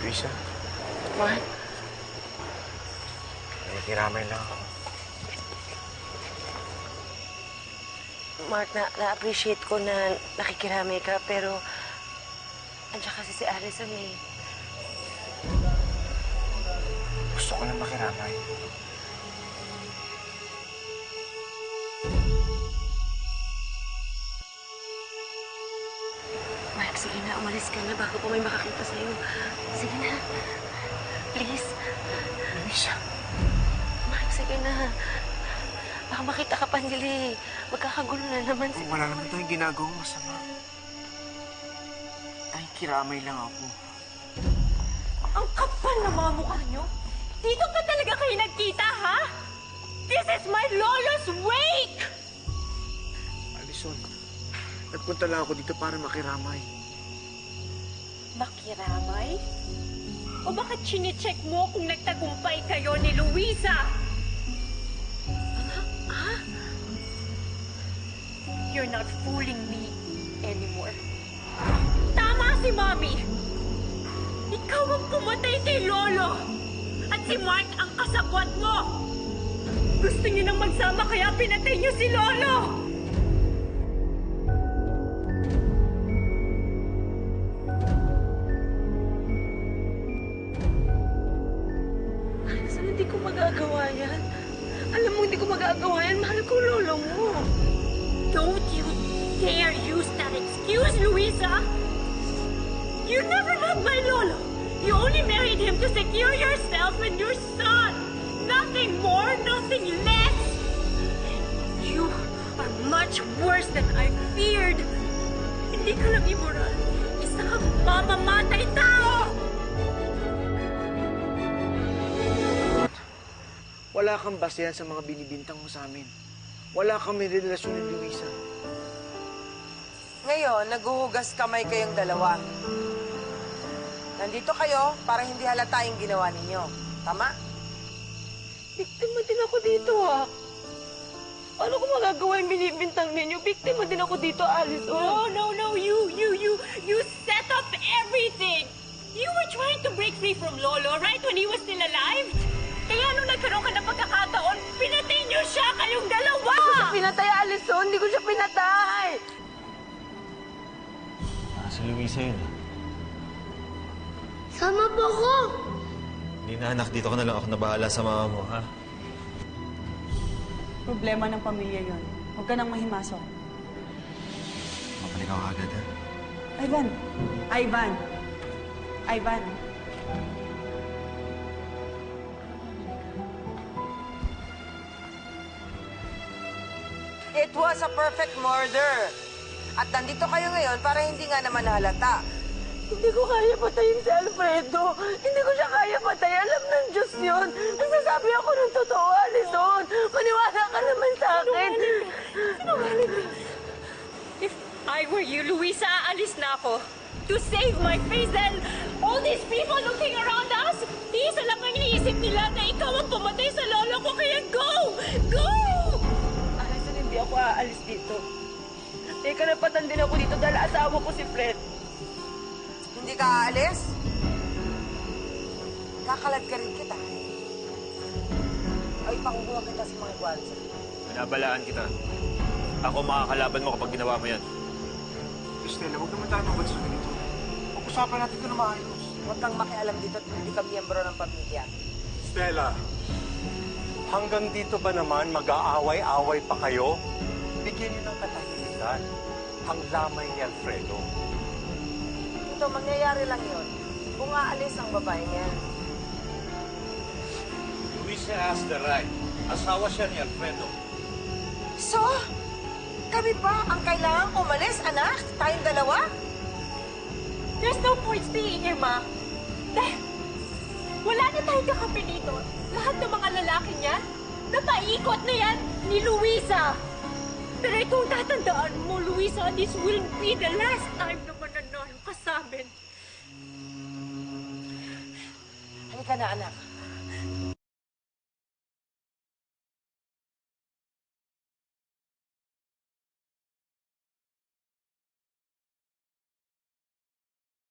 Luisa, Mark? nakikiramay lang ako. Mark, na-appreciate ko na nakikiramay ka, pero andiyan kasi si Allison eh. Gusto ko lang makiramay. Mark, sige na, umalis ka na bago pa may makakita sa'yo. Sige na. Please. Luisa. Mark, sige na. Baka makita ka pa nila eh. Magkakagulo na naman. Oh, wala naman tayong ginagawang masama. Nakikiramay lang ako. Ang kapal na mga mukha nyo! Dito ba talaga kayo nagkita, ha? This is my lolo's wake! Allison, nagpunta lang ako dito para makiramay. Makiramay? O bakit chine-check mo kung nagtagumpay kayo ni Luisa? Ha? You're not fooling me anymore. Tama si Mommy! Ikaw ang pumatay kay Lolo! At si Mark ang kasabwat mo! Gusto niyo nang magsama kaya pinatay niyo si Lolo! Allison, hindi ko magagawa yan. Alam mo, hindi ko magagawa yan. Mahal ko lolo mo. Don't you dare use that excuse, Luisa! You never loved my Lolo! You only married him to secure yourself and your son! Nothing more, nothing less! You are much worse than I feared! Hindi ka lang immoral. Isa kang mamamatay tao! Wala kang basehan sa mga binibintang mo sa amin. Wala kang may relasyon ni Luisa. Ngayon, naghuhugas kamay kayong dalawa. Nandito kayo para hindi halata yung ginawa ninyo. Tama? Biktima din ako dito, ha? Paano ko magagawa yung binibintang ninyo? Biktima din ako dito, Allison. No, you set up everything! You were trying to break free from Lolo right when he was still alive? Kaya nung nagkaroon ka ng pagkakataon, pinatay niyo siya, kayong dalawa! Hindi ko siya pinatay, Allison! Hindi ko siya pinatay! Si Luisa yun. Sama po ko! Hindi na anak, dito ka na lang ako nabahala sa mama mo, ha? Problema ng pamilya yon. Huwag ka nang mahimasok. Mapalik ako agad, ha? Ivan! It was a perfect murder. At nandito kayo ngayon para hindi nga naman halata. Hindi ko kaya patayin si Alfredo. Hindi ko siya kaya patayin. Alam ng Diyos yun. Nagsasabi ako ng totoo, Allison. Maniwala ka naman sa akin. Sinungaling ka. If I were you, Luisa, aalis na ako. To save my face and all these people looking around us, isa lang ang iniisip nila na ikaw ang pumatay sa lolo ko, kaya go! Go! Allison, hindi ako aalis dito. May karapatan din ako dito dahil asawa ko si Fred. Hindi ka aalis? Kakalad ka rin kita. Ay, pakukuha kita sa mga gwanza. Binabalaan kita. Ako makakalaban mo kapag ginawa mo yan. Estela, huwag naman tayo mabalsa ganito. Pag-usapan natin ito na maayos. Huwag kang makialam dito at hindi ka miyembro ng pamilya. Stella, hanggang dito ba naman mag-aaway-away pa kayo? Bigyan niyo ng katahimikan ang lamay ni Alfredo. Ito, mangyayari lang yun. Kung aalis ang babae niya. Luisa has the right. Asawa siya ni Alfredo. So, kami pa ang kailangang umalis, anak? Tayong dalawa? There's no point staying here, Ma. Dahil wala na tayong kakampi dito. Lahat ng mga lalaki niyan, napaikot na yan ni Luisa. Pero itong tatandaan mo, Luisa, this will be the last time na mananalo ka sa amin. Halika na, anak.